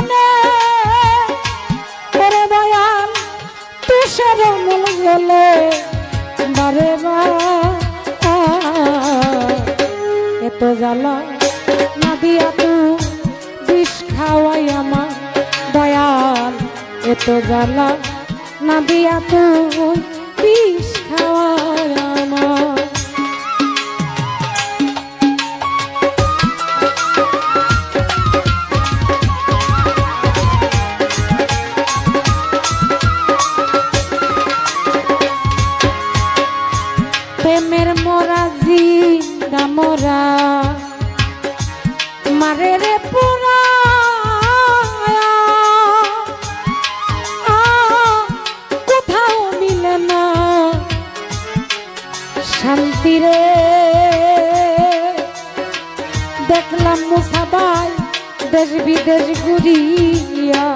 মনে ওরে দয়াল তুষার মূল গেলে বারে এত জ্বালা না দিয়া তুই বিষ খাওয়াই আমার দয়াল এত জ্বালা না দিয়া তুই বিষ খাওয়াই আমার প্রেমের মোরা জিন্দা মোরা মারে রে পুরা কোথাও মিলে না শান্তি রে দেখলাম মুসাবাই দেশ বিদেশ ঘুরিয়া